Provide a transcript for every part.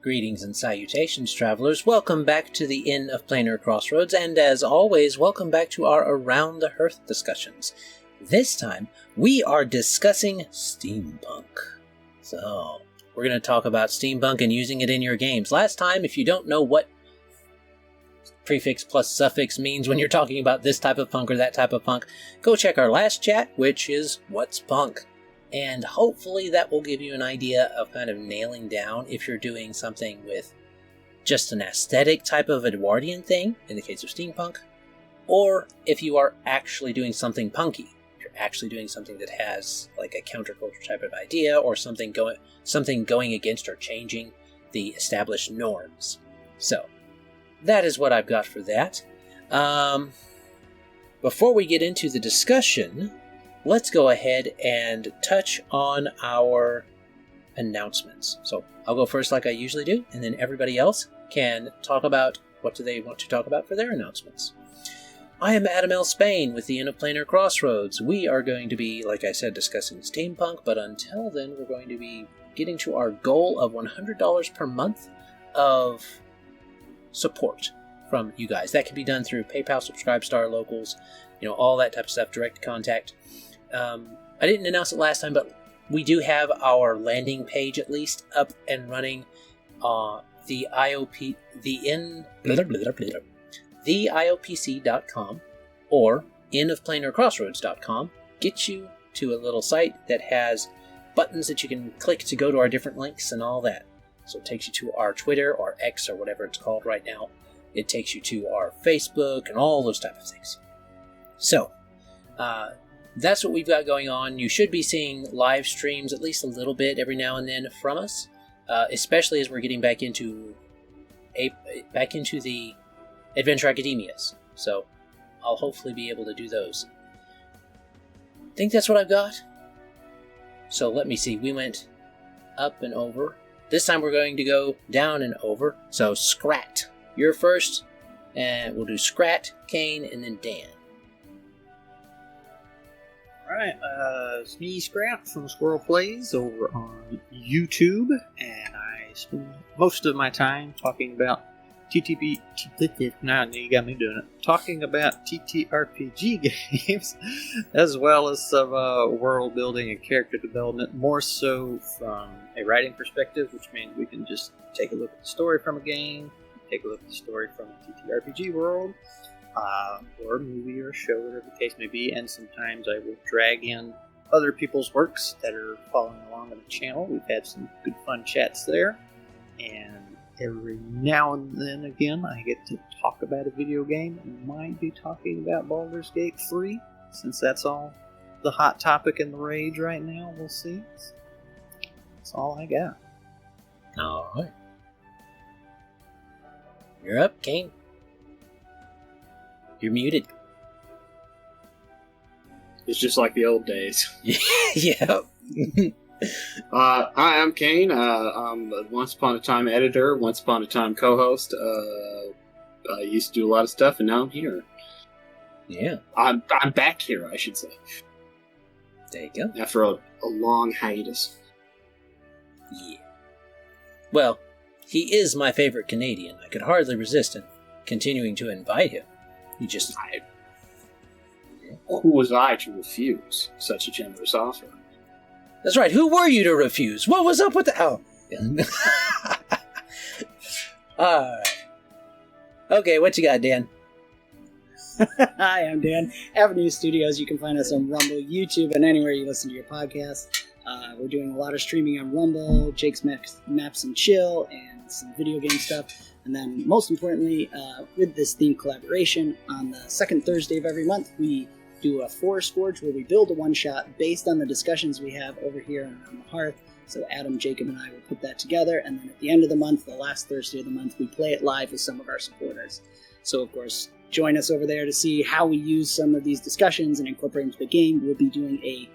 Greetings and salutations, travelers. Welcome back to the Inn of Planar Crossroads, and as always, welcome back to our Around the Hearth discussions. This time, we are discussing Steampunk. So, we're going to talk about Steampunk and using it in your games. Last time, if you don't know what prefix plus suffix means when you're talking about this type of punk or that type of punk, go check our last chat, which is What's Punk? And hopefully that will give you an idea of kind of nailing down if you're doing something with just an aesthetic type of Edwardian thing, in the case of Steampunk, or if you are actually doing something punky. If you're actually doing something that has like a counterculture type of idea, or something going against or changing the established norms. So, that is what I've got for that. Before we get into the discussion, let's go ahead and touch on our announcements. So I'll go first like I usually do, and then everybody else can talk about what do they want to talk about for their announcements. I am Adam L. Spain with the Inn of Planar Crossroads. We are going to be, like I said, discussing Steampunk, but until then we're going to be getting to our goal of $100 per month of support from you guys. That can be done through PayPal, Subscribestar, Locals, all that type of stuff, direct contact. I didn't announce it last time, but we do have our landing page at least up and running. TheIoPC.com or innofplanarcrossroads.com gets you to a little site that has buttons that you can click to go to our different links and all that. So it takes you to our Twitter or X or whatever it's called right now. It takes you to our Facebook and all those type of things. So, that's what we've got going on. You should be seeing live streams at least a little bit every now and then from us, especially as we're getting back into the Adventure Academias. So I'll hopefully be able to do those. I think that's what I've got. So let me see. We went up and over. This time we're going to go down and over. So Scrat, you're first, and we'll do Scrat, Kane, and then Dan. Alright, it's me, Scrap, from Squirrel Plays over on YouTube, and I spend most of my time talking about now you got me doing it. Talking about TTRPG games, as well as some world building and character development, more so from a writing perspective, which means we can just take a look at the story from a game, take a look at the story from a TTRPG world, or a movie or a show, whatever the case may be, and sometimes I will drag in other people's works that are following along on the channel. We've had some good fun chats there, and every now and then again I get to talk about a video game, and might be talking about Baldur's Gate 3, since that's all the hot topic and the rage right now. We'll see. That's all I got. Alright. You're up, Kane. You're muted. It's just like the old days. Yeah. Hi, I'm Kane. I'm a once upon a time editor, once upon a time co-host. I used to do a lot of stuff, and now I'm here. Yeah. I'm back here, I should say. There you go. After a long hiatus. Yeah. Well, he is my favorite Canadian. I could hardly resist him continuing to invite him. He just... Who was I to refuse such a generous offer? That's right. Who were you to refuse? What was up with the... Oh. Alright. Okay, what you got, Dan? Hi, I'm Dan. Avenue Studios. You can find us on Rumble, YouTube, and anywhere you listen to your podcast. We're doing a lot of streaming on Rumble, Jake's Maps and Chill, and some video game stuff. And then, most importantly, with this theme collaboration, on the second Thursday of every month, we do a Forest Forge where we build a one-shot based on the discussions we have over here on the Hearth. So Adam, Jacob, and I will put that together, and then at the end of the month, the last Thursday of the month, we play it live with some of our supporters. So, of course, join us over there to see how we use some of these discussions and incorporate into the game. We'll be doing a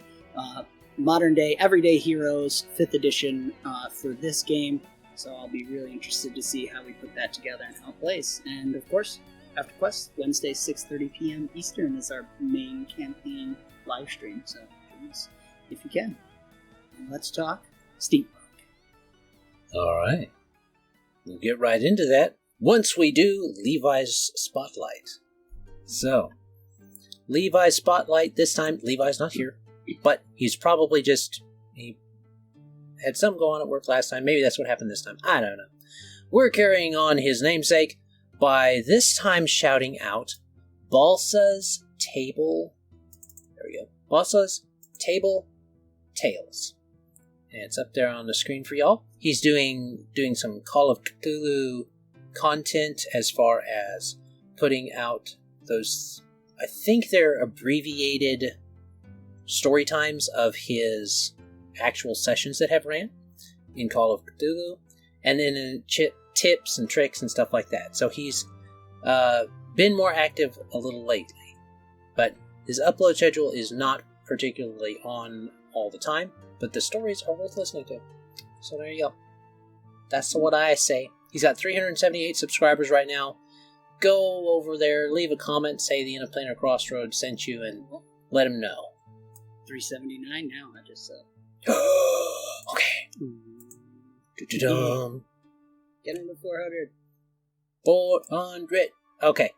modern-day, Everyday Heroes 5th edition for this game. So I'll be really interested to see how we put that together and how it plays. And, of course, After Quest, Wednesday, 6:30 p.m. Eastern is our main campaign live stream. So join us if you can. And let's talk Steampunk. All right. we'll get right into that once we do Levi's Spotlight. So, Levi's Spotlight, this time, Levi's not here, but he's probably he had something go on at work last time. Maybe that's what happened this time. I don't know. We're carrying on his namesake by this time shouting out Balsa's Table. There we go. Balsa's Table Tales. And it's up there on the screen for y'all. He's doing some Call of Cthulhu content as far as putting out those, I think they're abbreviated story times of his actual sessions that have ran in Call of Cthulhu, and then in tips and tricks and stuff like that. So he's been more active a little lately, but his upload schedule is not particularly on all the time, but the stories are worth listening to. So there you go. That's what I say. He's got 378 subscribers right now. Go over there, leave a comment, say the Interplanar Crossroads sent you, and let him know. 379 now, I just said. Okay. Get him to 400. 400. Okay.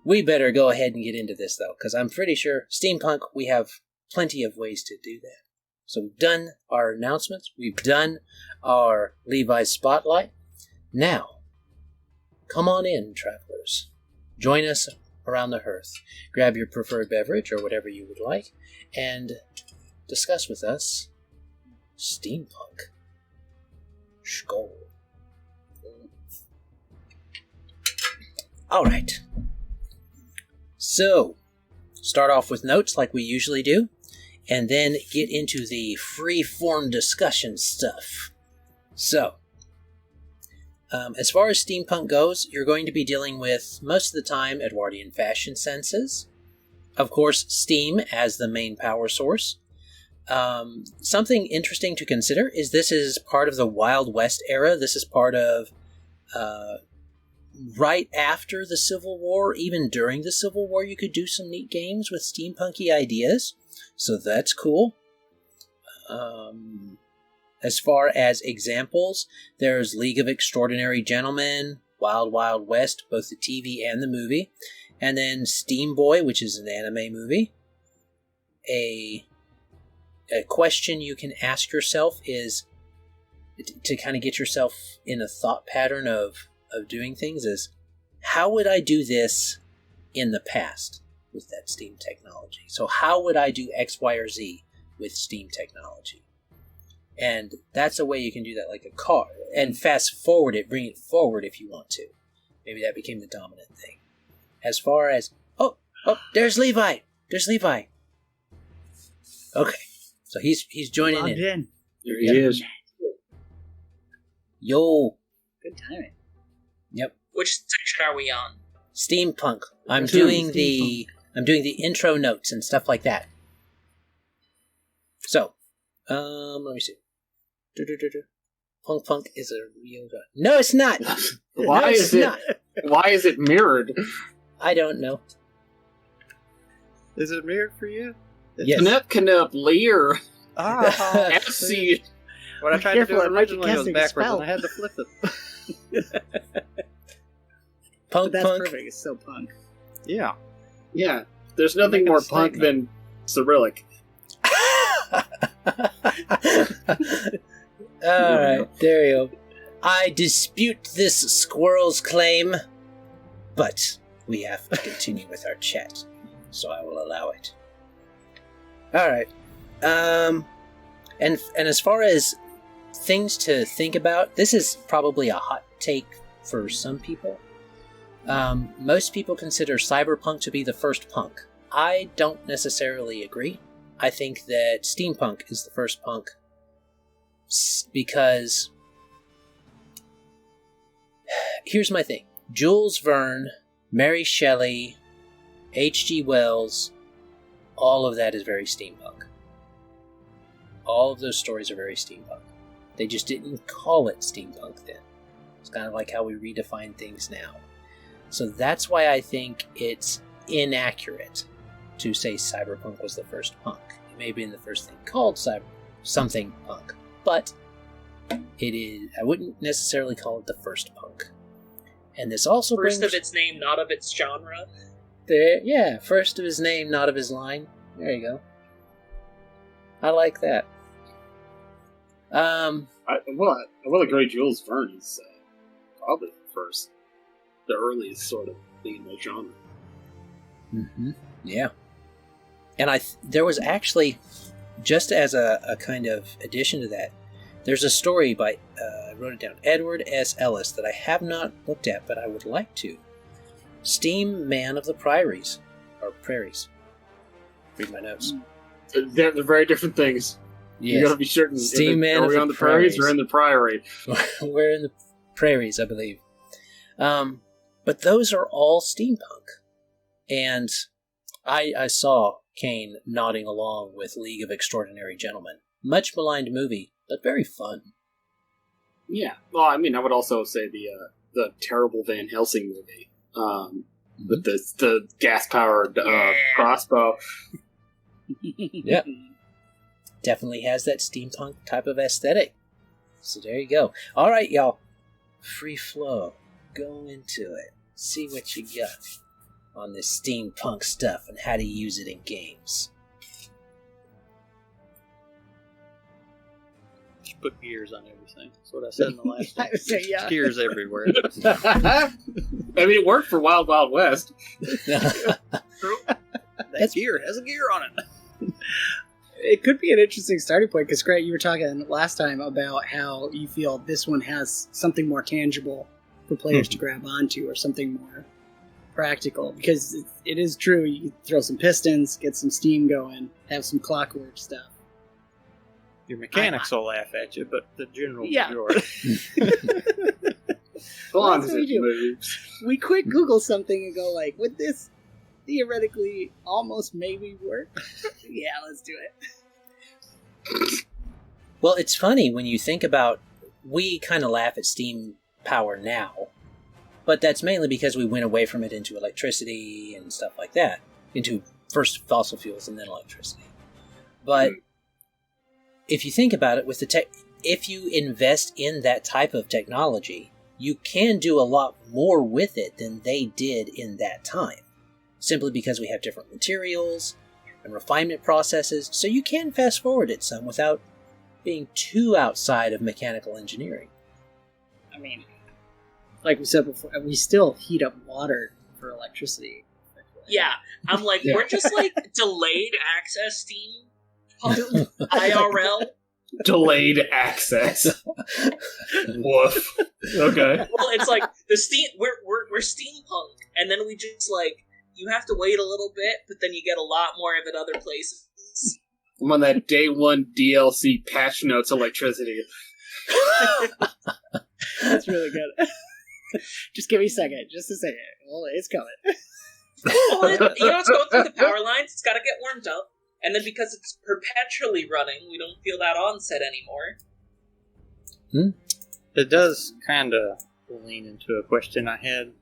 We better go ahead and get into this, though, because I'm pretty sure Steampunk, we have plenty of ways to do that. So we've done our announcements. We've done our Levi's Spotlight. Now, come on in, travelers. Join us around the hearth. Grab your preferred beverage or whatever you would like, and discuss with us Steampunk. Skål. Alright. So, start off with notes like we usually do, and then get into the free-form discussion stuff. So, as far as Steampunk goes, you're going to be dealing with, most of the time, Edwardian fashion senses. Of course, steam as the main power source. Something interesting to consider is this is part of the Wild West era. This is part of right after the Civil War. Even during the Civil War, you could do some neat games with steampunky ideas. So that's cool. As far as examples, there's League of Extraordinary Gentlemen, Wild Wild West, both the TV and the movie, and then Steam Boy, which is an anime movie. A question you can ask yourself is, to kind of get yourself in a thought pattern of doing things, is how would I do this in the past with that Steam technology? So how would I do X, Y, or Z with Steam technology? And that's a way you can do that, like a car. And fast forward it, bring it forward if you want to. Maybe that became the dominant thing. As far as, oh, there's Levi. There's Levi. Okay, so he's joining in. There he is. Yo. Good timing. Yep. Which section are we on? Steampunk. I'm doing the intro notes and stuff like that. So, let me see. Punk is a real guy. No, it's not. Why is it mirrored? I don't know. Is it mirrored for you? Yes. Knup, Lear. Ah, FC. What I tried to do originally was backwards, and I had to flip it. Punk. Perfect. It's so punk. Yeah. Yeah. There's nothing more punk than Cyrillic. Alright, there you go. I dispute this squirrel's claim, but we have to continue with our chat, so I will allow it. Alright. And as far as things to think about, this is probably a hot take for some people. Most people consider Cyberpunk to be the first punk. I don't necessarily agree. I think that Steampunk is the first punk because here's my thing. Jules Verne, Mary Shelley, H.G. Wells, all of that is very steampunk. All of those stories are very steampunk. They just didn't call it steampunk then. It's kind of like how we redefine things now. So that's why I think it's inaccurate to say Cyberpunk was the first punk. It may have been the first thing called something punk, but It is. I wouldn't necessarily call it the first punk. And this also First brings... of its name, not of its genre. Yeah, first of his name, not of his line. There you go. I like that. Well, the Great Jules Verne is probably the earliest sort of thing in the genre. Mm-hmm. Yeah. And there was actually, just as a kind of addition to that, there's a story by, I wrote it down, Edward S. Ellis, that I have not looked at, but I would like to. Steam Man of the Prairies. Or Prairies. Read my notes. They're very different things. Yes. You gotta be certain. Steam Man are of we the on the prairies Prairies. or in the priory? We're in the prairies, I believe. But those are all steampunk. And I saw Kane nodding along with League of Extraordinary Gentlemen. Much maligned movie, but very fun. Yeah. Well, I mean, I would also say the terrible Van Helsing movie with the gas-powered crossbow. Yep. Definitely has that steampunk type of aesthetic. So there you go. All right, y'all. Free flow. Go into it. See what you got on this steampunk stuff and how to use it in games. Just put gears on everything. That's what I said in the last one. Yeah. Gears everywhere. I mean, it worked for Wild Wild West. That gear has a gear on it. It could be an interesting starting point, because, Grant, you were talking last time about how you feel this one has something more tangible for players to grab onto, or something more practical, because it is true, you can throw some pistons, get some steam going, have some clockwork stuff. Your mechanics will laugh at you, but the general Yeah. majority. Well, That's what we do. moves. We quick Google something and go like, would this theoretically almost maybe work? Yeah, let's do it. Well, it's funny when you think about, we kind of laugh at steam power now, but that's mainly because we went away from it into electricity and stuff like that, into first fossil fuels and then electricity. But if you think about it, with if you invest in that type of technology, you can do a lot more with it than they did in that time, simply because we have different materials and refinement processes, so you can fast forward it some without being too outside of mechanical engineering. I mean, like we said before, we still heat up water for electricity. Yeah, I'm like, Yeah. we're just like delayed access steam IRL. Delayed access. Woof. Okay. Well, it's like the steam. We're steampunk, and then we just like you have to wait a little bit, but then you get a lot more of it other places. I'm on that day one DLC patch notes electricity. That's really good. Just give me a second. Just a second. Well, it's coming. Well, it's going through the power lines. It's got to get warmed up, and then because it's perpetually running, we don't feel that onset anymore. It does kind of lean into a question I had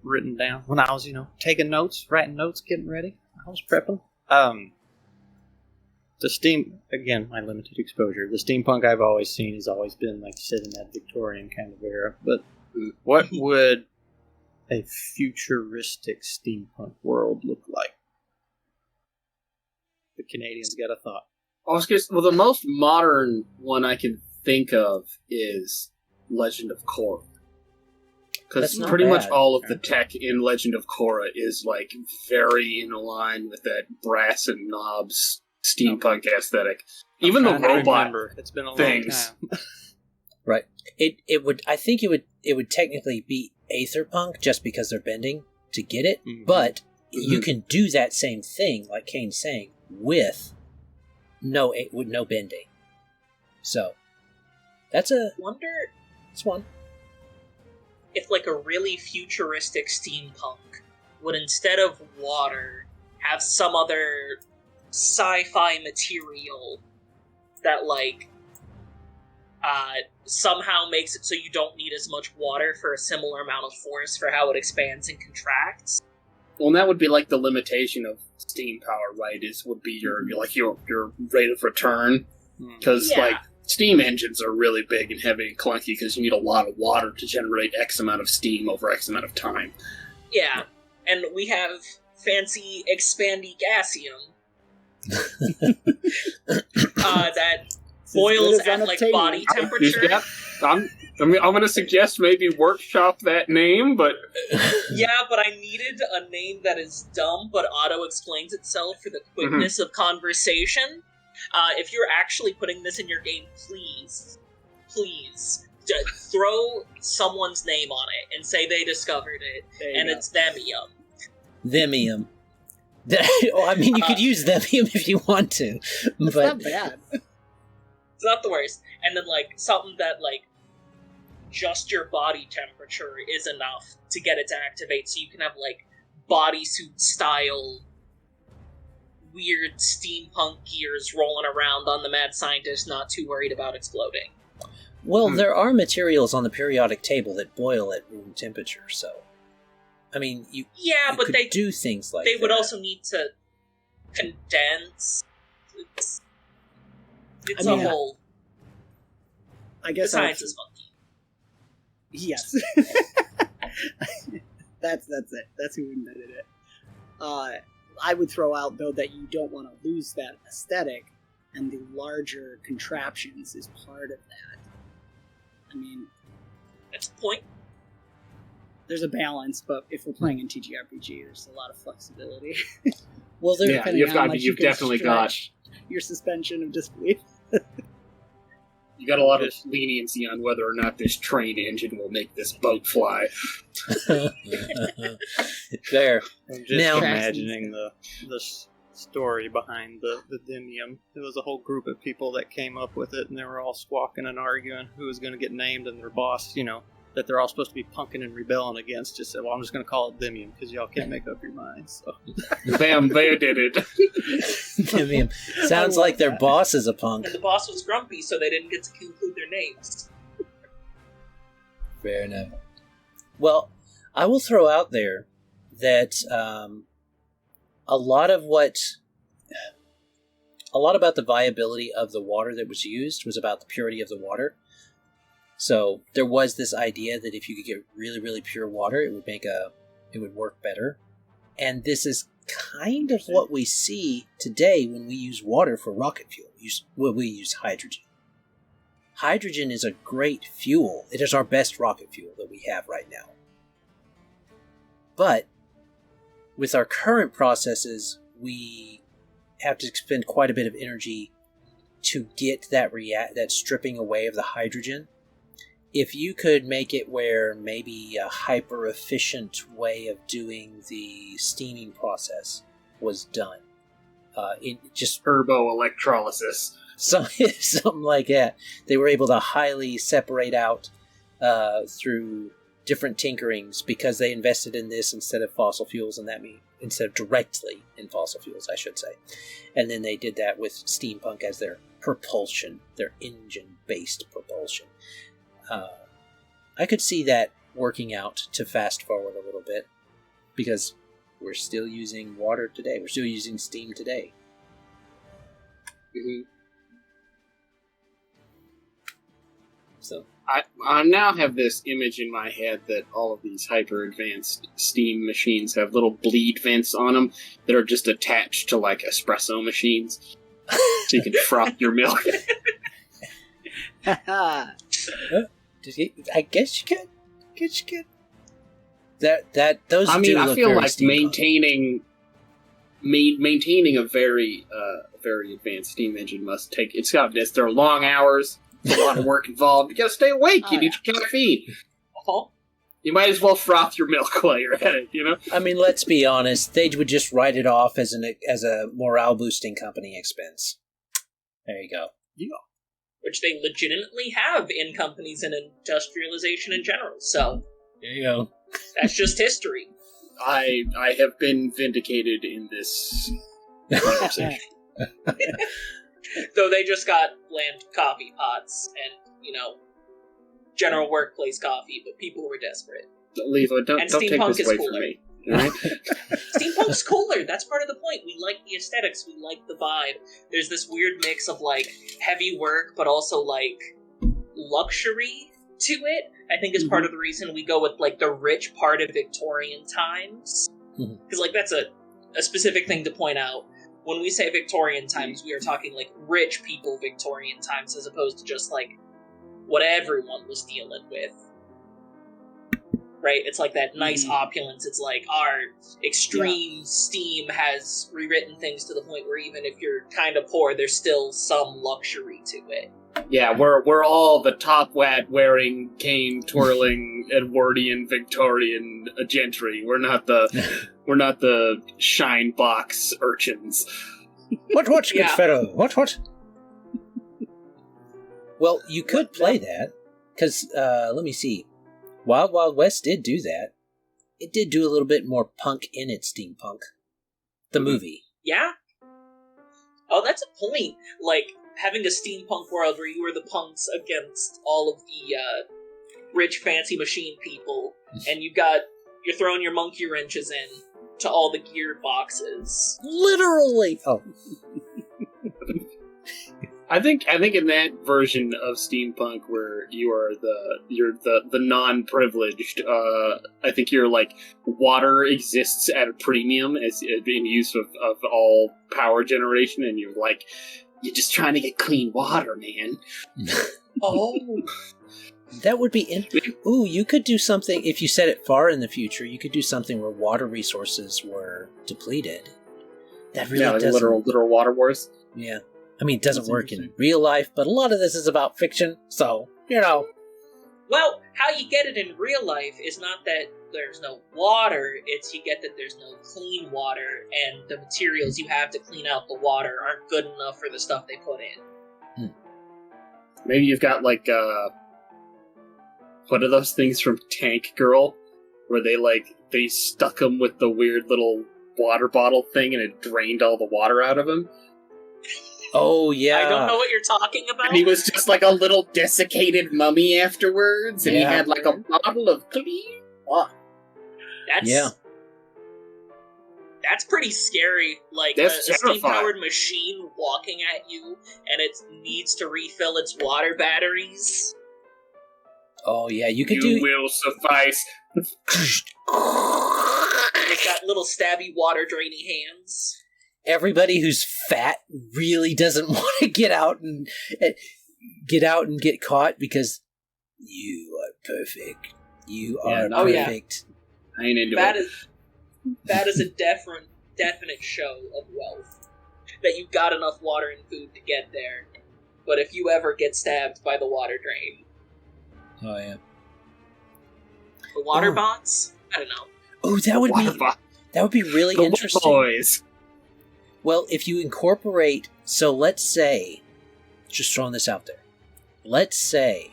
written down when I was, taking notes, writing notes, getting ready. I was prepping. The steam, again, my limited exposure. The steampunk I've always seen has always been, like you said, in that Victorian kind of era. But what would a futuristic steampunk world look like? The Canadians got a thought. Well, the most modern one I can think of is Legend of Korra. Because That's not pretty much bad. all of the tech in Legend of Korra is, like, very in line with that brass and knobs steampunk aesthetic. Even the I'm trying to robot remember. It's been a long things. time. Right. It would. I think it would technically be Aetherpunk just because they're bending to get it, Mhm. but you can do that same thing, like Kane's saying, with no bending. So that's Wonder one. if like a really futuristic steampunk would, instead of water, have some other sci-fi material that like somehow makes it so you don't need as much water for a similar amount of force for how it expands and contracts. Well, and that would be like the limitation of steam power, right? Would be your rate of return, because Yeah. like steam engines are really big and heavy and clunky because you need a lot of water to generate X amount of steam over X amount of time. Yeah, and we have fancy expandy gassium that boils at like body temperature. I'm going to suggest maybe workshop that name, but... Yeah, but I needed a name that is dumb but auto-explains itself for the quickness of conversation. If you're actually putting this in your game, please, throw someone's name on it and say they discovered it, and it's Themium. Themium. Well, I mean, you could use Themium if you want to, but... It's not bad. It's not the worst. And then, like, something that, like, just your body temperature is enough to get it to activate, so you can have, like, bodysuit-style weird steampunk gears rolling around on the mad scientist not too worried about exploding. Well, there are materials on the periodic table that boil at room temperature, so... I mean, you could do things like that. They would also need to condense. It's a whole... I guess the science is funky. Yes. That's it. That's who invented it. I would throw out, though, that you don't want to lose that aesthetic, and the larger contraptions is part of that. I mean... That's the point. There's a balance, but if we're playing in TTRPG, there's a lot of flexibility. Well, you've definitely got your suspension of disbelief. You got a lot of leniency on whether or not this train engine will make this boat fly. There. I'm just imagining the story behind the Themium. There was a whole group of people that came up with it, and they were all squawking and arguing who was going to get named, and their boss, that they're all supposed to be punking and rebelling against, just said, well, I'm just going to call it Themium, because y'all can't make up your minds. So. Bam, they did it. Themium. Sounds like their boss is a punk. And the boss was grumpy, so they didn't get to conclude their names. Fair enough. Well, I will throw out there that a lot about the viability of the water that was used was about the purity of the water. So there was this idea that if you could get really, really pure water, it would work better. And this is kind of what we see today when we use water for rocket fuel. We use hydrogen. Hydrogen is a great fuel. It is our best rocket fuel that we have right now. But with our current processes, we have to expend quite a bit of energy to get that stripping away of the hydrogen. If you could make it where maybe a hyper-efficient way of doing the steaming process was done, just turbo-electrolysis. Something like that. They were able to highly separate out through different tinkerings because they invested in this instead of fossil fuels, and that means instead of directly in fossil fuels, I should say. And then they did that with steampunk as their propulsion, their engine-based propulsion. I could see that working out to fast forward a little bit, because we're still using water today. We're still using steam today. Mm-hmm. So I now have this image in my head that all of these hyper-advanced steam machines have little bleed vents on them that are just attached to, like, espresso machines. So you can froth your milk. I guess you could. Those. I mean, I feel like steampunk. maintaining a very advanced steam engine must take. It's got this. There are long hours. There's a lot of work involved. You gotta stay awake. You need your caffeine. You might as well froth your milk while you're at it. I mean, let's be honest. They would just write it off as a morale boosting company expense. There you go. Yeah. Which they legitimately have in companies and industrialization in general, so... There you go. That's just history. I have been vindicated in this conversation. Though they just got bland coffee pots and, general workplace coffee, but people were desperate. Levi, don't take this away from me. Right? Steampunk's cooler. That's part of the point. We like the aesthetics. We like the vibe. There's this weird mix of like heavy work, but also like luxury to it. I think is part of the reason we go with like the rich part of Victorian times, because like that's a specific thing to point out. When we say Victorian times, we are talking like rich people Victorian times, as opposed to just like what everyone was dealing with. Right? It's like that nice opulence. It's like our extreme Steam has rewritten things to the point where even if you're kind of poor, there's still some luxury to it. Yeah, we're all the top hat wearing, cane twirling, Edwardian Victorian gentry. We're not the shine box urchins. What, good fellow? What? Well, you could play that, because, let me see. Wild Wild West did do that. It did do a little bit more punk in it, Steampunk. The movie. Yeah? Oh, that's a point. Like, having a steampunk world where you were the punks against all of the rich, fancy machine people, and you're throwing your monkey wrenches in to all the geared boxes. Literally! Oh. I think in that version of steampunk where you're the non-privileged, I think you're like water exists at a premium as in use of all power generation, and you're just trying to get clean water, man. Oh, that would be Ooh, you could do something if you set it far in the future. You could do something where water resources were depleted. That really doesn't literal water wars. Yeah. I mean, it doesn't work in real life, but a lot of this is about fiction, so, you know. Well, how you get it in real life is not that there's no water, it's you get that there's no clean water, and the materials you have to clean out the water aren't good enough for the stuff they put in. Maybe you've got, like, what are those things from Tank Girl? Where they stuck him with the weird little water bottle thing and it drained all the water out of him? Oh, yeah. I don't know what you're talking about. And he was just like a little desiccated mummy afterwards, and he had like a bottle of clean water. That's pretty scary. Like a steam-powered machine walking at you, and it needs to refill its water batteries. Oh, yeah, you will suffice. It's got little stabby water drainy hands. Everybody who's fat really doesn't want to get out and get caught because you are perfect. You are perfect. I ain't into it. That is a definite show of wealth. That you've got enough water and food to get there. But if you ever get stabbed by the water drain... Oh, yeah. The water bots? I don't know. Oh, that would be really interesting. Boys. Well, if you incorporate... So let's say... Just throwing this out there. Let's say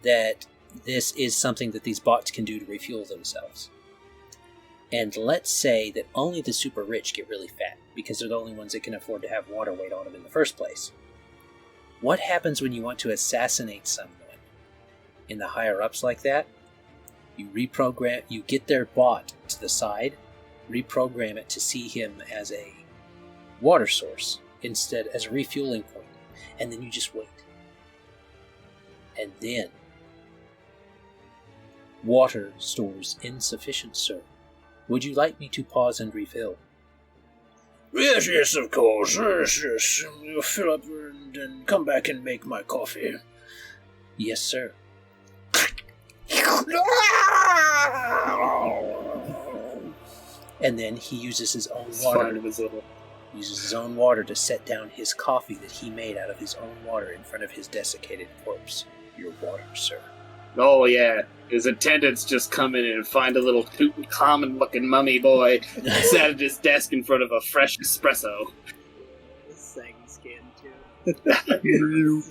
that this is something that these bots can do to refuel themselves. And let's say that only the super rich get really fat, because they're the only ones that can afford to have water weight on them in the first place. What happens when you want to assassinate someone in the higher-ups like that? You get their bot to the side, reprogram it to see him as a water source instead as a refueling point, and then you just wait. And then water stores insufficient, sir. Would you like me to pause and refill? Yes, of course. Yes. You'll fill up and come back and make my coffee. Yes, sir. And then he uses his own water. Uses his own water to set down his coffee that he made out of his own water in front of his desiccated corpse. Your water, sir. Oh, yeah. His attendants just come in and find a little Tutankhamun-looking mummy boy sat at his desk in front of a fresh espresso. Saggy skin, too.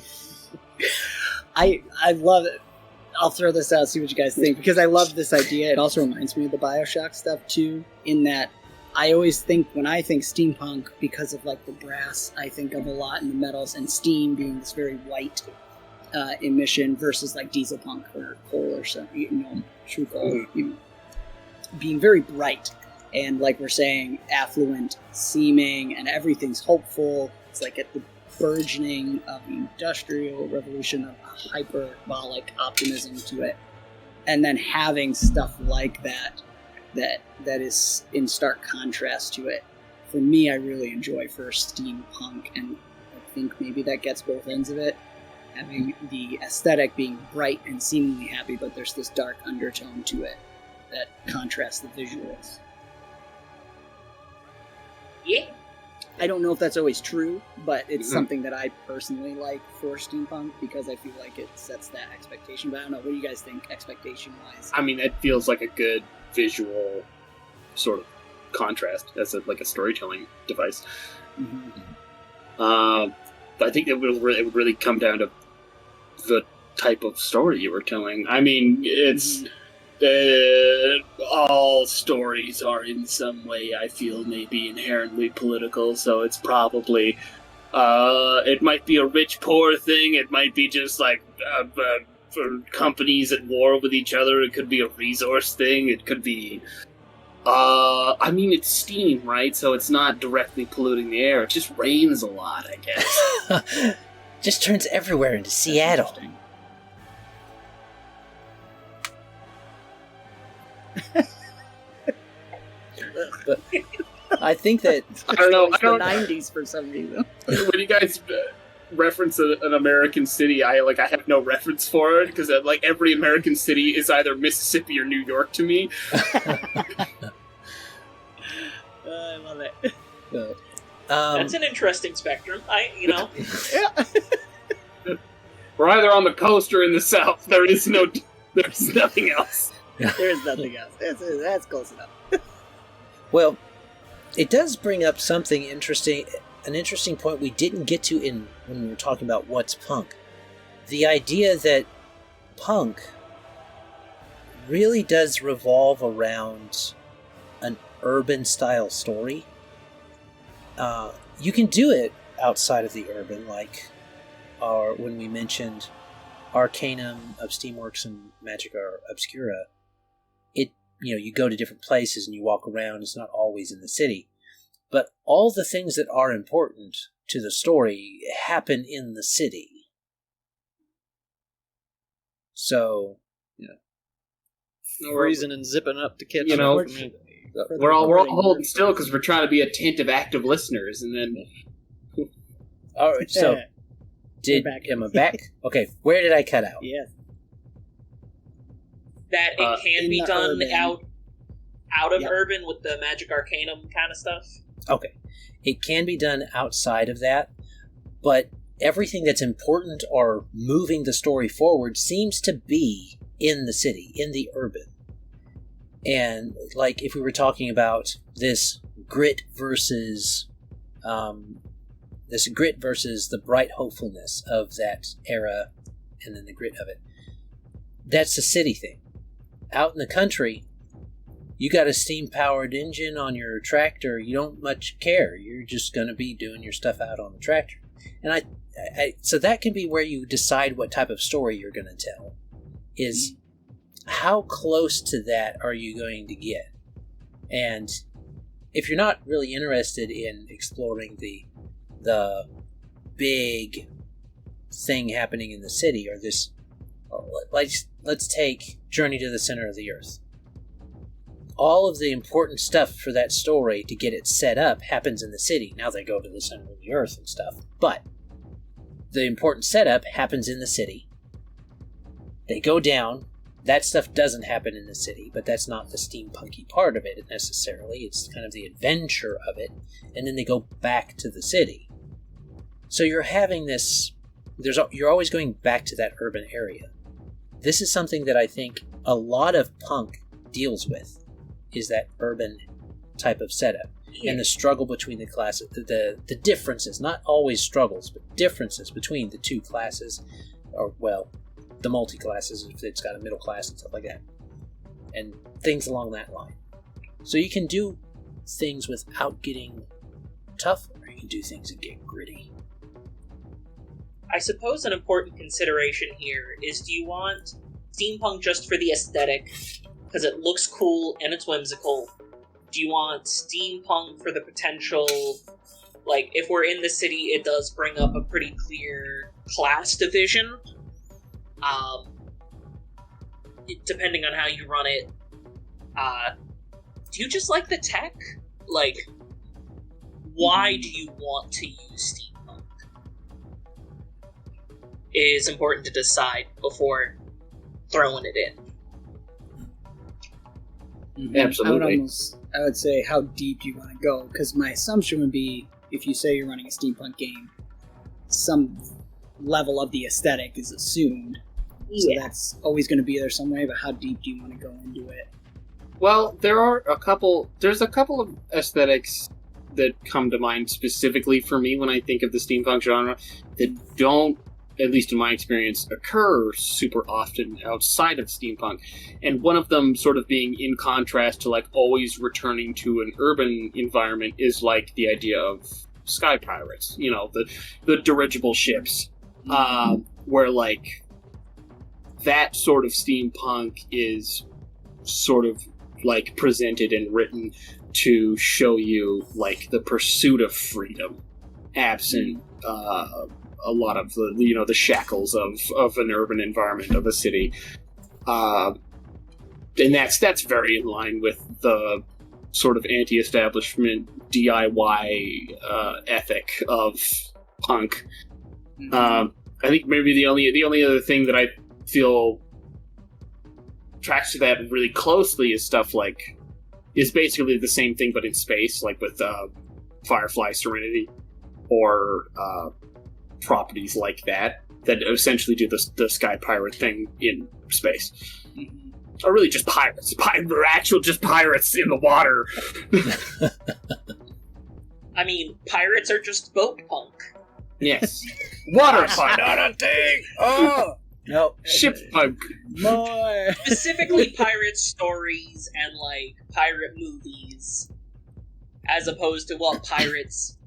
I love it. I'll throw this out, see what you guys think, because I love this idea. It also reminds me of the BioShock stuff, too, in that I always think, when I think steampunk, because of, like, the brass, I think of a lot in the metals, and steam being this very white emission versus, like, diesel punk or coal or something, true coal, being very bright. and like we're saying, affluent seeming, and everything's hopeful. It's like at the burgeoning of the Industrial Revolution, of hyperbolic optimism to it, and then having stuff like that is in stark contrast to it. For me, I really enjoy for steampunk, and I think maybe that gets both ends of it. Having the aesthetic being bright and seemingly happy, but there's this dark undertone to it that contrasts the visuals. Yeah. I don't know if that's always true, but it's something that I personally like for steampunk because I feel like it sets that expectation. But I don't know, what do you guys think expectation-wise? I mean, it feels like a good visual sort of contrast as like a storytelling device. But I think it would really come down to the type of story you were telling. I mean, it's all stories are in some way, I feel, maybe inherently political, so it's probably it might be a rich-poor thing, it might be just like for companies at war with each other, it could be a resource thing, it could be I mean, it's steam, right? So it's not directly polluting the air, it just rains a lot, I guess. Just turns everywhere into Seattle. But I think that I don't know. It's the 90s for some reason. When you guys reference an American city, I have no reference for it because like every American city is either Mississippi or New York to me. I love it. That's an interesting spectrum. Yeah. We're either on the coast or in the south. There's nothing else. There's nothing else. That's close enough. Well, it does bring up something interesting, an interesting point we didn't get to when we were talking about what's punk. The idea that punk really does revolve around an urban-style story. You can do it outside of the urban, like when we mentioned Arcanum of Steamworks and Magick or Obscura. You go to different places and you walk around. It's not always in the city. But all the things that are important to the story happen in the city. So, no reason in zipping up to catch we're all holding still because we're trying to be attentive, active listeners, and then. All right. So, am I back? Okay. Where did I cut out? Yeah. That it can be done urban. out of urban with the Magick Arcanum kind of stuff. Okay. It can be done outside of that, but everything that's important or moving the story forward seems to be in the city, in the urban. And like if we were talking about this grit versus the bright hopefulness of that era and then the grit of it, that's a city thing. Out in the country, you got a steam-powered engine on your tractor, you don't much care. You're just going to be doing your stuff out on the tractor. And so that can be where you decide what type of story you're going to tell, is how close to that are you going to get? And if you're not really interested in exploring the big thing happening in the city, or this, let's take Journey to the Center of the Earth. All of the important stuff for that story to get it set up happens in the city. Now they go to the center of the Earth and stuff, but the important setup happens in the city. They go down. That stuff doesn't happen in the city, but that's not the steampunky part of it necessarily. It's kind of the adventure of it, and then they go back to the city. So you're having this. You're always going back to that urban area. This is something that I think a lot of punk deals with, is that urban type of setup. Yeah. And the struggle between the classes, the differences, not always struggles, but differences between the two classes, or, well, the multi-classes, if it's got a middle class and stuff like that, and things along that line. So you can do things without getting tough, or you can do things that get gritty. I suppose an important consideration here is, do you want steampunk just for the aesthetic, because it looks cool and it's whimsical? Do you want steampunk for the potential? Like, if we're in the city, it does bring up a pretty clear class division. Depending on how you run it. Do you just like the tech? Like, why do you want to use steampunk? It is important to decide before throwing it in. Mm-hmm. Absolutely. I would say, how deep do you want to go? Because my assumption would be, if you say you're running a steampunk game, some level of the aesthetic is assumed. So that's always going to be there some way, but how deep do you want to go into it? Well, there's a couple of aesthetics that come to mind specifically for me when I think of the steampunk genre that don't, at least in my experience, occur super often outside of steampunk. And one of them sort of being in contrast to like always returning to an urban environment is like the idea of sky pirates, you know, the dirigible ships, where like that sort of steampunk is sort of like presented and written to show you like the pursuit of freedom, absent a lot of the, you know, the shackles of an urban environment of a city, and that's very in line with the sort of anti-establishment DIY ethic of punk. I think maybe the only other thing that I feel tracks to that really closely is stuff like, is basically the same thing but in space, like with Firefly Serenity, or properties like that essentially do the sky pirate thing in space. Or really just pirates. Actual just pirates in the water. I mean, pirates are just boat punk. Yes. Water punk. Not a thing! Oh! No. Ship punk. More! Specifically pirate stories and, like, pirate movies. As opposed to, well, pirates.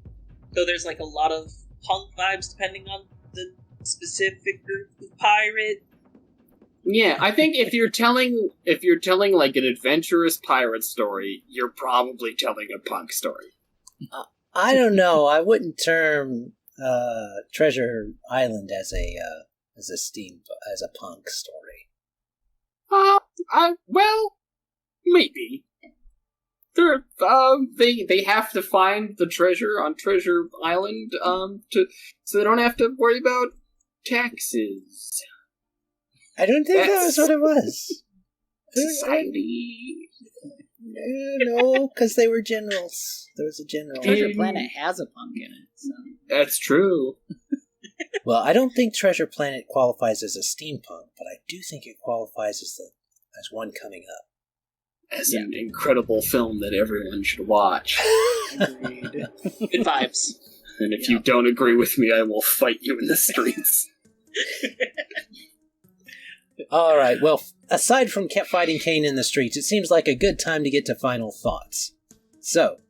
Though there's, like, a lot of punk vibes depending on the specific group of pirate. Yeah, I think if you're telling like an adventurous pirate story, you're probably telling a punk story. I don't know. I wouldn't term Treasure Island as a punk story. Well, maybe. They have to find the treasure on Treasure Island, so they don't have to worry about taxes. I don't think that was what it was. Society. No, because they were generals. There was a general. Treasure Planet has a punk in it. So. That's true. Well, I don't think Treasure Planet qualifies as a steampunk, but I do think it qualifies as one coming up. As an incredible film that everyone should watch. Agreed. Good vibes. And if you don't agree with me, I will fight you in the streets. All right, well, aside from fighting Kane in the streets, it seems like a good time to get to final thoughts. So,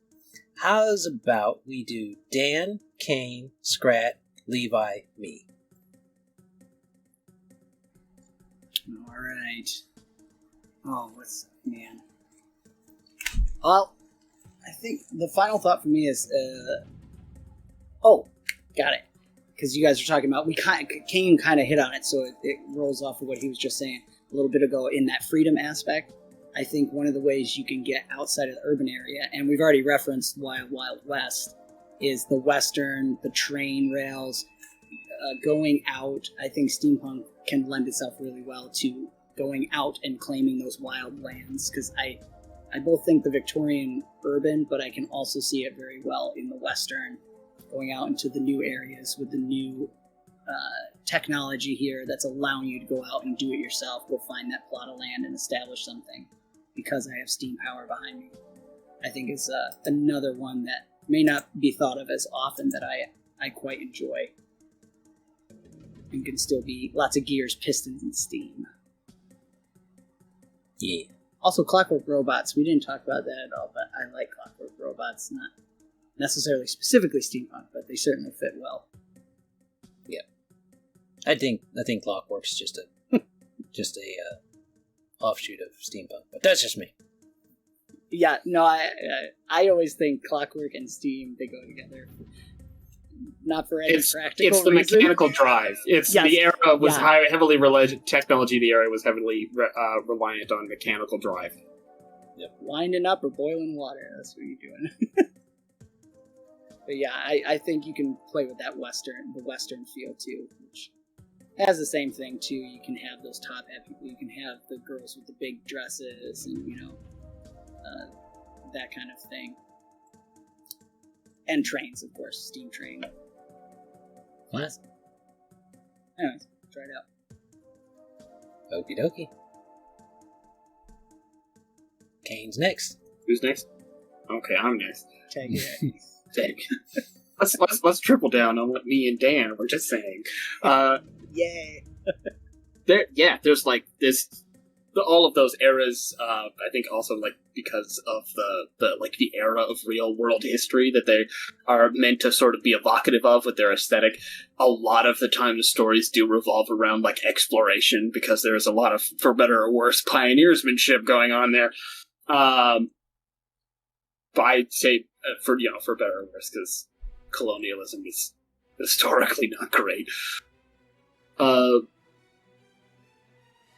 how's about we do Dan, Kane, Scrat, Levi, me? All right. Oh, man. Well, I think the final thought for me is, got it. Because you guys are talking about, Kane kind of hit on it, so it rolls off of what he was just saying a little bit ago in that freedom aspect. I think one of the ways you can get outside of the urban area, and we've already referenced Wild Wild West, is the western, the train rails, going out. I think steampunk can lend itself really well to going out and claiming those wild lands, because I both think the Victorian urban, but I can also see it very well in the western, going out into the new areas with the new technology here that's allowing you to go out and do it yourself, go find that plot of land and establish something, because I have steam power behind me. I think is another one that may not be thought of as often that I quite enjoy, and can still be lots of gears, pistons, and steam. Yeah. Also, Clockwork Robots. We didn't talk about that at all, but I like Clockwork Robots. Not necessarily specifically steampunk, but they certainly fit well. Yeah. I think Clockwork's just a offshoot of steampunk, but that's just me. Yeah, no, I always think Clockwork and Steam, they go together. Not for any practical It's the reason. mechanical drive. It's Yes. the era was heavily related. Technology of the era was heavily reliant on mechanical drive. Yep. Winding up or boiling water. That's what you're doing. But yeah, I think you can play with that the Western feel too, which has the same thing too. You can have those top hat people. You can have the girls with the big dresses, and that kind of thing. And trains, of course, steam train. What? Anyways, try it out. Okie dokie. Kane's next. Who's next? Okay, I'm next. Take it. Take. Let's triple down on what me and Dan were just saying. Yay! There's like this. All of those eras, I think also like because of the era of real world history that they are meant to sort of be evocative of with their aesthetic. A lot of the time the stories do revolve around like exploration because there's a lot of, for better or worse, pioneersmanship going on there. But I'd say for better or worse because colonialism is historically not great.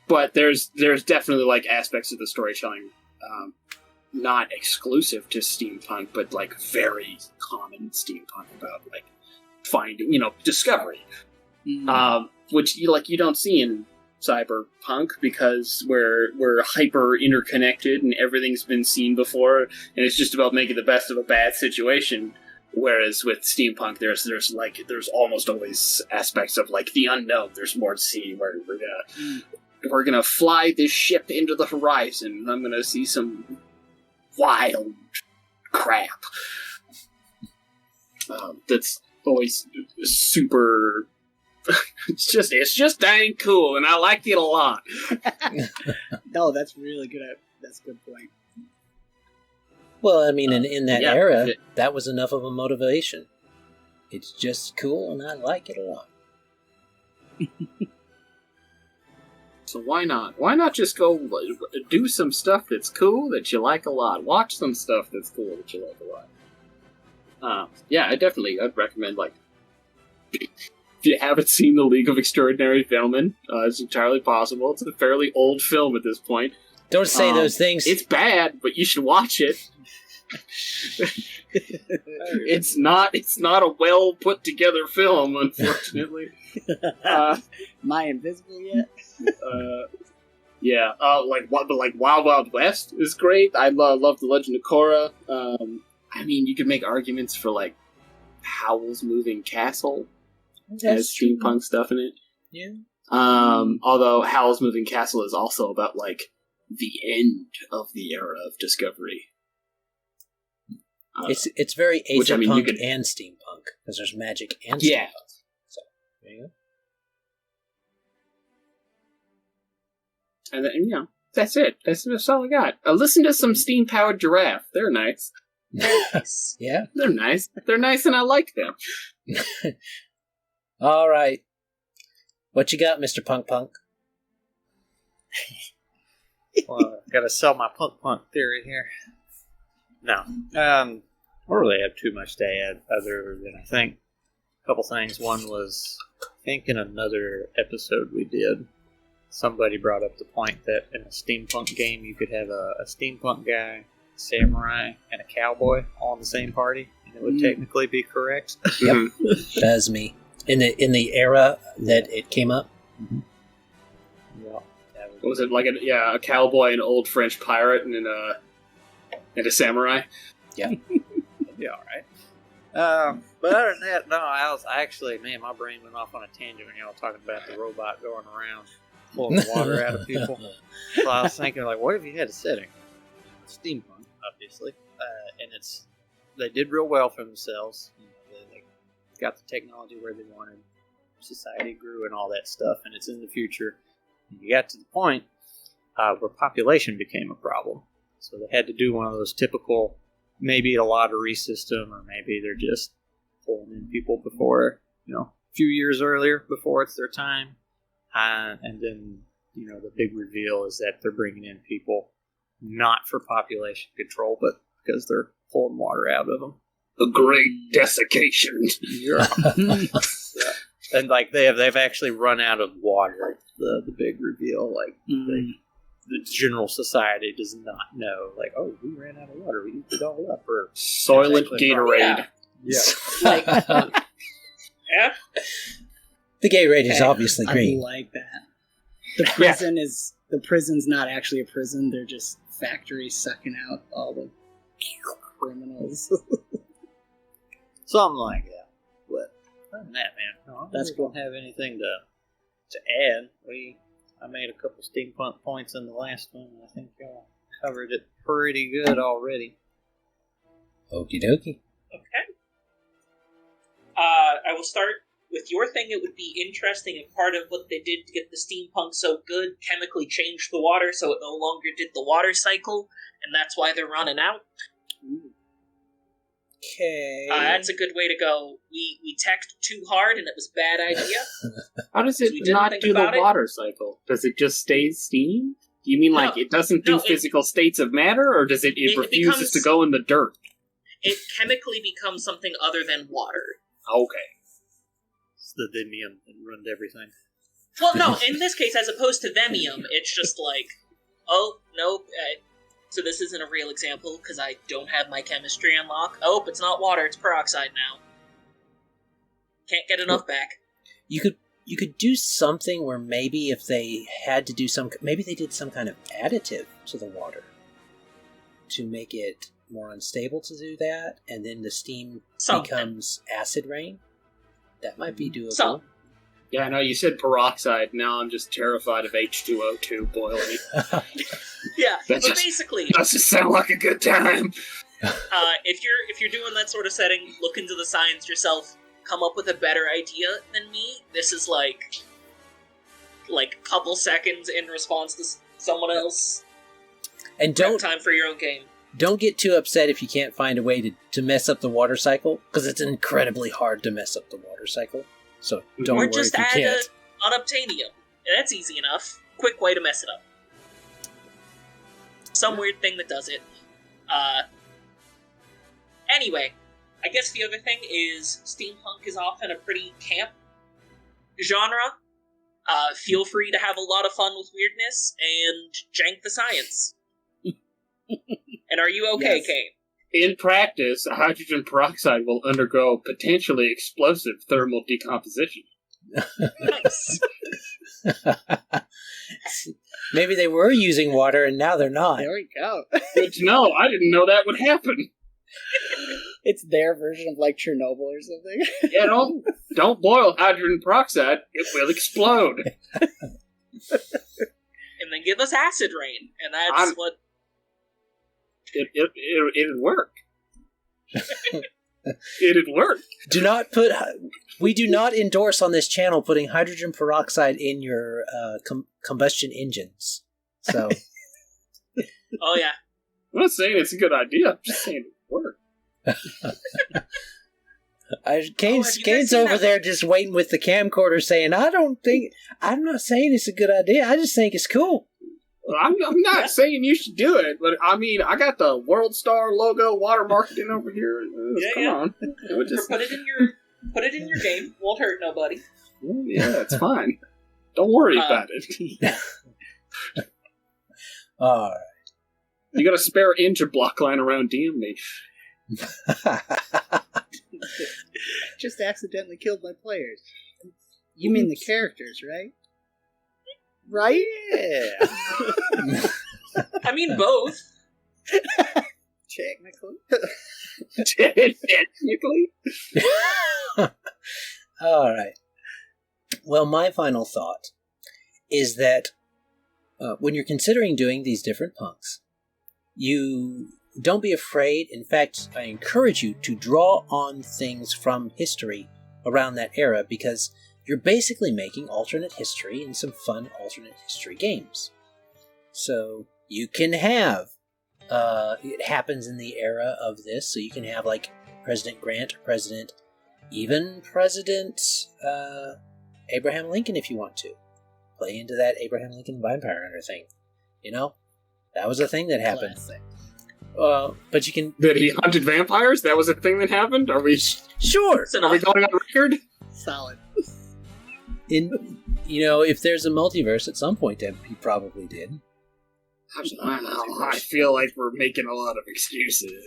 But there's definitely like aspects of the storytelling, not exclusive to steampunk, but like very common steampunk about like finding, discovery, which you don't see in cyberpunk because we're hyper interconnected and everything's been seen before, and it's just about making the best of a bad situation. Whereas with steampunk, there's almost always aspects of like the unknown. There's more to see. Where we're gonna fly this ship into the horizon. I'm gonna see some wild crap. That's always super. It's just dang cool, and I like it a lot. No, that's really good. That's a good point. Well, I mean, in that era, that was enough of a motivation. It's just cool, and I like it a lot. So why not? Why not just go do some stuff that's cool that you like a lot? Watch some stuff that's cool that you like a lot. I'd recommend, like, if you haven't seen The League of Extraordinary Gentlemen, it's entirely possible. It's a fairly old film at this point. Don't say those things. It's bad, but you should watch it. It's not a well put together film, unfortunately. Am I invisible yet? Like Wild Wild West is great. I love The Legend of Korra. I mean, you could make arguments for like Howl's Moving Castle has steampunk stuff in it. Yeah. Although Howl's Moving Castle is also about like the end of the era of discovery. It's very Aetherpunk and steampunk because there's magic and steampunk. So there you go. And then, that's it. That's all I got. Listen to some steam-powered giraffe. They're nice. Nice. Yeah. They're nice. They're nice and I like them. All right. What you got, Mr. Punk Punk? Well, I gotta sell my punk theory here. No. I don't really have too much to add other than I think a couple things. One was, I think in another episode we did, somebody brought up the point that in a steampunk game you could have a steampunk guy, a samurai, and a cowboy all in the same party, and it would technically be correct. Yep. That's me. In the era that it came up? Mm-hmm. Yeah. What was it, like a cowboy, an old French pirate, and a samurai? Yeah. That'd be alright. But other than that, no, my brain went off on a tangent when y'all were talking about the robot going around pulling the water out of people. So I was thinking, like, what if you had a setting? Steampunk, obviously. And they did real well for themselves. They got the technology where they wanted. Society grew and all that stuff, and it's in the future. And you got to the point where population became a problem. So they had to do one of those typical, maybe a lottery system, or maybe they're just pulling in people before, a few years earlier, before it's their time. And then, the big reveal is that they're bringing in people not for population control, but because they're pulling water out of them. The Great Desiccation. Yeah. And like they've actually run out of water. The big reveal, like the general society does not know. Like, oh, we ran out of water. We used it all up. Or Soylent Gatorade. Yeah. Like, yeah. The Gatorade is obviously green. I like that. The prison's not actually a prison. They're just factories sucking out all the criminals. Something like that. But other than that, man, no, That's don't have anything to add. I made a couple steampunk points in the last one. I think y'all covered it pretty good already. Okie dokie. Okay. I will start with your thing. It would be interesting if part of what they did to get the steampunk so good chemically changed the water so it no longer did the water cycle, and that's why they're running out. Okay. That's a good way to go. We teched too hard and it was a bad idea. How does it not do the water cycle? Does it just stay steam? Do you mean like it doesn't do physical states of matter, or does it refuses to go in the dirt? It chemically becomes something other than water. Okay. It's the Vimium that ruined everything. Well, no, in this case, as opposed to Vemium, it's just like, oh, nope, so this isn't a real example, because I don't have my chemistry unlocked. Oh, it's not water, it's peroxide now. Can't get enough back. You could do something where maybe if they had to do maybe they did some kind of additive to the water to make it more unstable to do that, and then the steam becomes acid rain. That might be doable. Yeah, I know, you said peroxide, now I'm just terrified of H2O2 boiling. Yeah, but basically... Does it sound like a good time? If you're doing that sort of setting, look into the science yourself, come up with a better idea than me. This is like couple seconds in response to someone else. And don't time for your own game. Don't get too upset if you can't find a way to mess up the water cycle, because it's incredibly hard to mess up the water cycle. So don't worry if you can't. Or just add unobtainium. That's easy enough. Quick way to mess it up. Some weird thing that does it. Anyway, I guess the other thing is steampunk is often a pretty camp genre. Feel free to have a lot of fun with weirdness and jank the science. And are you okay, Yes. Kane? In practice, hydrogen peroxide will undergo potentially explosive thermal decomposition. Nice. Maybe they were using water and now they're not. There we go. Good to know. I didn't know that would happen. It's their version of like Chernobyl or something. Yeah, don't boil hydrogen peroxide. It will explode. And then give us acid rain, and that's what... It'd work. It'd work. We do not endorse on this channel putting hydrogen peroxide in your combustion engines. So. Oh yeah. I'm not saying it's a good idea. I'm just saying it would work. Kane's over there just waiting with the camcorder saying, I'm not saying it's a good idea. I just think it's cool. I'm not saying you should do it, but I mean, I got the World Star logo watermarking over here. Come on. Put it in your game. Won't hurt nobody. Yeah, it's fine. Don't worry about it. Alright. You got a spare engine block lying around, DM me. Just accidentally killed my players. You mean the characters, right? Right? Yeah. I mean both. Technically. Technically. Alright. Well, my final thought is that when you're considering doing these different punks, you don't be afraid. In fact, I encourage you to draw on things from history around that era, because you're basically making alternate history and some fun alternate history games. So you can have, it happens in the era of this, so you can have like President Grant or even President Abraham Lincoln if you want to. Play into that Abraham Lincoln vampire hunter thing, you know? That was a thing that happened. Classic. But you can... That he hunted vampires? That was a thing that happened? Are we... Sure! Are we going on record? Solid. If there's a multiverse at some point, he probably did. I feel like we're making a lot of excuses.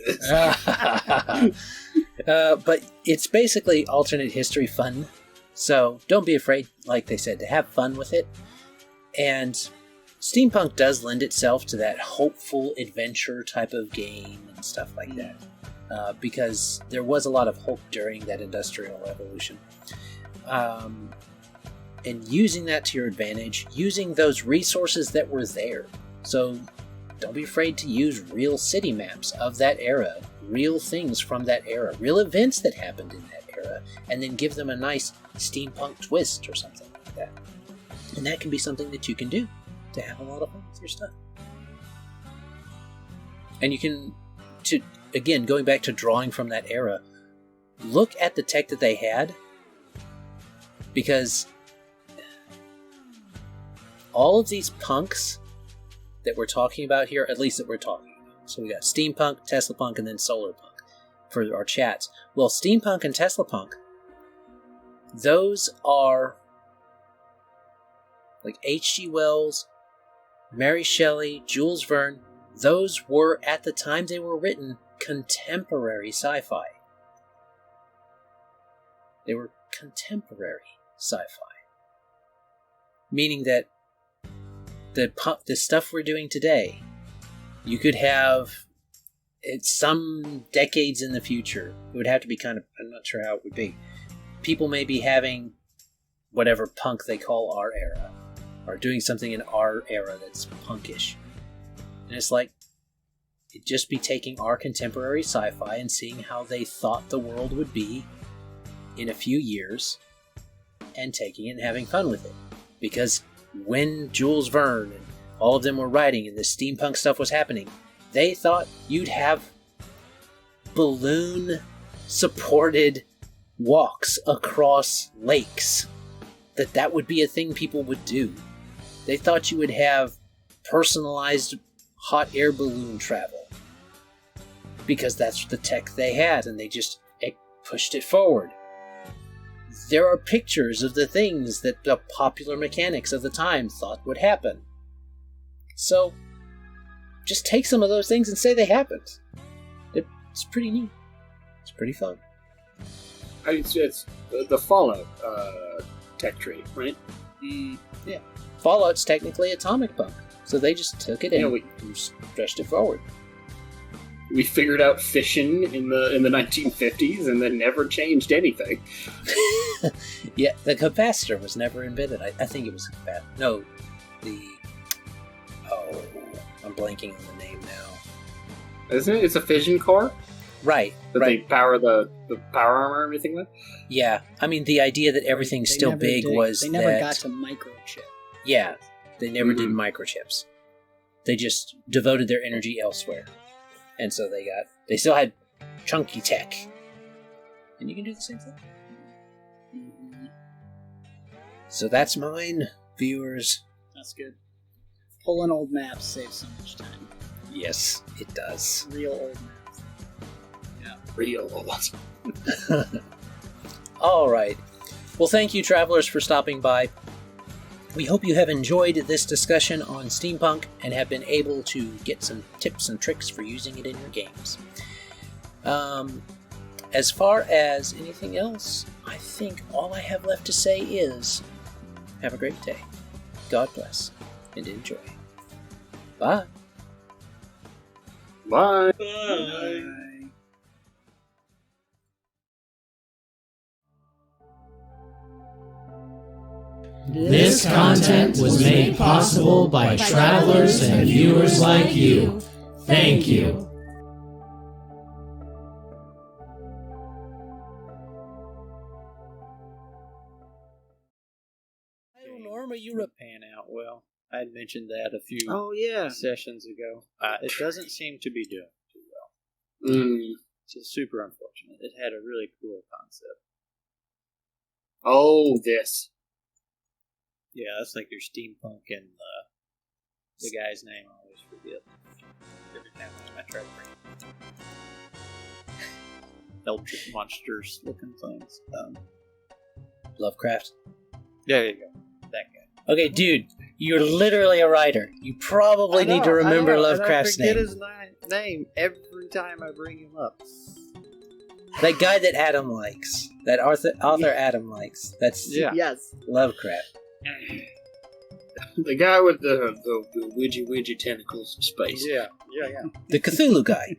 But it's basically alternate history fun. So don't be afraid, like they said, to have fun with it. And Steampunk does lend itself to that hopeful adventure type of game and stuff like that. Because there was a lot of hope during that industrial revolution. And using that to your advantage, using those resources that were there. So don't be afraid to use real city maps of that era, real things from that era, real events that happened in that era, and then give them a nice steampunk twist or something like that. And that can be something that you can do to have a lot of fun with your stuff. And you can, again, going back to drawing from that era, look at the tech that they had, because all of these punks that we're talking about here, at least that we're talking about. So we got Steampunk, Teslapunk, and then Solarpunk for our chats. Well, Steampunk and Teslapunk, those are like H.G. Wells, Mary Shelley, Jules Verne. Those were, at the time they were written, contemporary sci-fi. They were contemporary sci-fi. Meaning that the stuff we're doing today, you could have some decades in the future. It would have to be kind of, I'm not sure how it would be. People may be having whatever punk they call our era, or doing something in our era that's punkish. And it's like, it'd just be taking our contemporary sci-fi and seeing how they thought the world would be in a few years, and taking it and having fun with it. Because when Jules Verne and all of them were writing and the steampunk stuff was happening, they thought you'd have balloon-supported walks across lakes. That would be a thing people would do. They thought you would have personalized hot air balloon travel. Because that's the tech they had, and they just pushed it forward. There are pictures of the things that the popular mechanics of the time thought would happen. So, just take some of those things and say they happened. It's pretty neat. It's pretty fun. It's the Fallout tech tree, right? Yeah. Fallout's technically atomic punk. So they just took it and stretched it forward. We figured out fission in the 1950s and then never changed anything. Yeah, the capacitor was never invented. I think it was a capacitor. No, I'm blanking on the name now. Isn't it? It's a fission core? Right. They power the power armor and everything with? Yeah. I mean, the idea that everything's still big was They never got to microchip. Yeah. They never did microchips. They just devoted their energy elsewhere. And so they still had chunky tech. And you can do the same thing. Mm-hmm. So that's mine, viewers. That's good. Pulling old maps saves so much time. Yes, it does. Real old maps. Yeah, real old. All right. Well, thank you, travelers, for stopping by. We hope you have enjoyed this discussion on Steampunk and have been able to get some tips and tricks for using it in your games. As far as anything else, I think all I have left to say is have a great day. God bless and enjoy. Bye. Bye. Bye. This content was made possible by travelers and viewers like you. Thank you. Norma, you pan out well. I had mentioned that a few sessions ago. It doesn't seem to be doing too well. It's just super unfortunate. It had a really cool concept. Oh, this. Yeah, that's like your steampunk and The guy's name I always forget. Every time I try to bring it. Eldritch monsters looking things. Lovecraft. There you go. That guy. Okay, dude, you're literally a writer. You probably need to remember Lovecraft's name. I forget his name every time I bring him up. That guy that Adam likes. That author Adam likes. That's Yes. Lovecraft. The guy with the widgy tentacles of space. Yeah. The Cthulhu guy.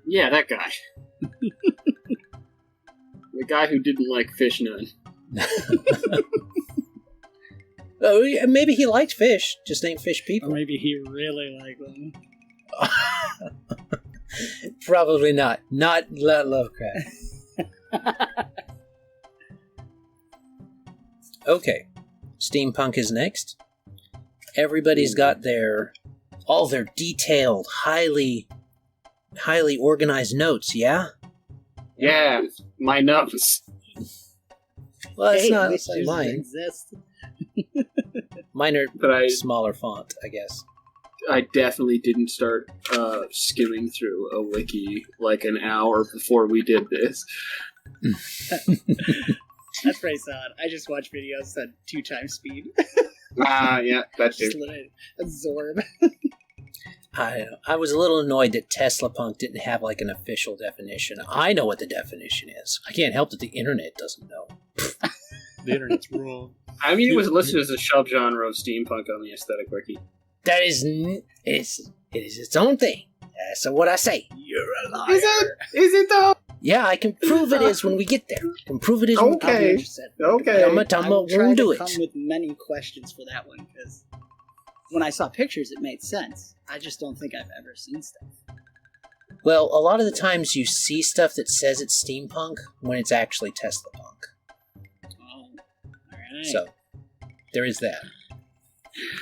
Yeah, that guy. The guy who didn't like fish none. Oh, yeah, maybe he liked fish, just ain't fish people. Or maybe he really liked them. Probably not. Not Lovecraft. Okay. Steampunk is next. Everybody's got all their detailed, highly organized notes, yeah? Yeah, my notes. Well, it's not this like doesn't mine. exist. Mine are But smaller font, I guess. I definitely didn't start skimming through a wiki like an hour before we did this. That's pretty solid. I just watch videos at 2 times speed. Yeah, that too. Just let it absorb. I was a little annoyed that Tesla Punk didn't have like an official definition. I know what the definition is. I can't help that the internet doesn't know. The internet's wrong. I mean, it was listed as a subgenre of steampunk on the aesthetic wiki. That is, it is its own thing. That's what I say. You're a liar. Is it though? Yeah, I can prove it is when we get there. I can prove it is when we get I'll be Okay. interested. Okay. I'm I will try gonna to do come it. with many questions for that one, because when I saw pictures, it made sense. I just don't think I've ever seen stuff. Well, a lot of the times you see stuff that says it's steampunk when it's actually Tesla Punk. Oh, alright. So, there is that.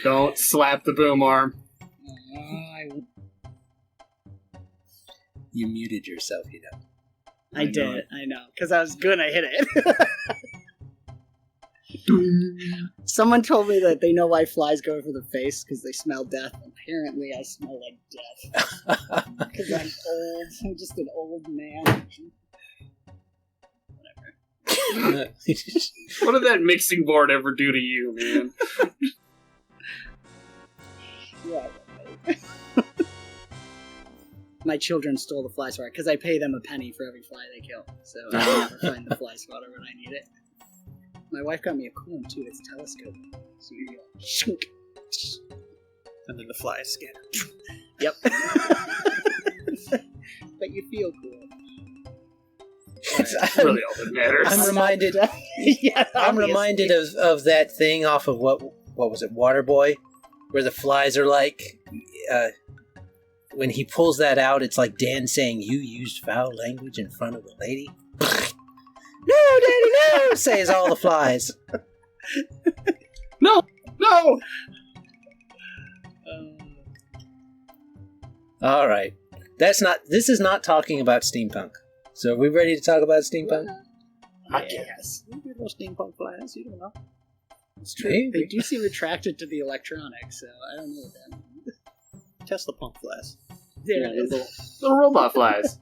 Don't slap the boom arm. You muted yourself, you know. I did, I know, because I was gonna hit it. Someone told me that they know why flies go for the face, because they smell death. Apparently, I smell like death. Because I'm old. I'm just an old man. Whatever. What did that mixing board ever do to you, man? Yeah, right. My children stole the fly swatter because I pay them a penny for every fly they kill, so I never find the fly swatter when I need it. My wife got me a cool one too. It's telescoping, so you go shunk, And then the flies scatter. yep. But you feel cool. That's really all that matters. I'm reminded. Yeah, I'm obviously. reminded of that thing off of what was it, Waterboy, where the flies are like. When he pulls that out, it's like Dan saying, "You used foul language in front of a lady." No, Daddy, no! Says all the flies. No! All right, this is not talking about steampunk. So are we ready to talk about steampunk? I guess. Maybe those steampunk flies, you don't know. It's true. They do seem attracted to the electronics, so I don't know what that means. Tesla punk flies. There Yeah, it is. the robot flies.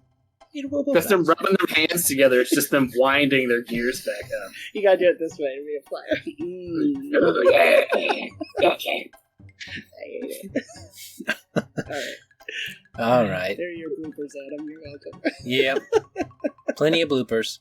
That's them Flies. rubbing their hands together. It's just them winding their gears back up. You gotta do it this way to be a flyer. Okay. Alright. All right. There are your bloopers, Adam. You're welcome. Yep. Plenty of bloopers.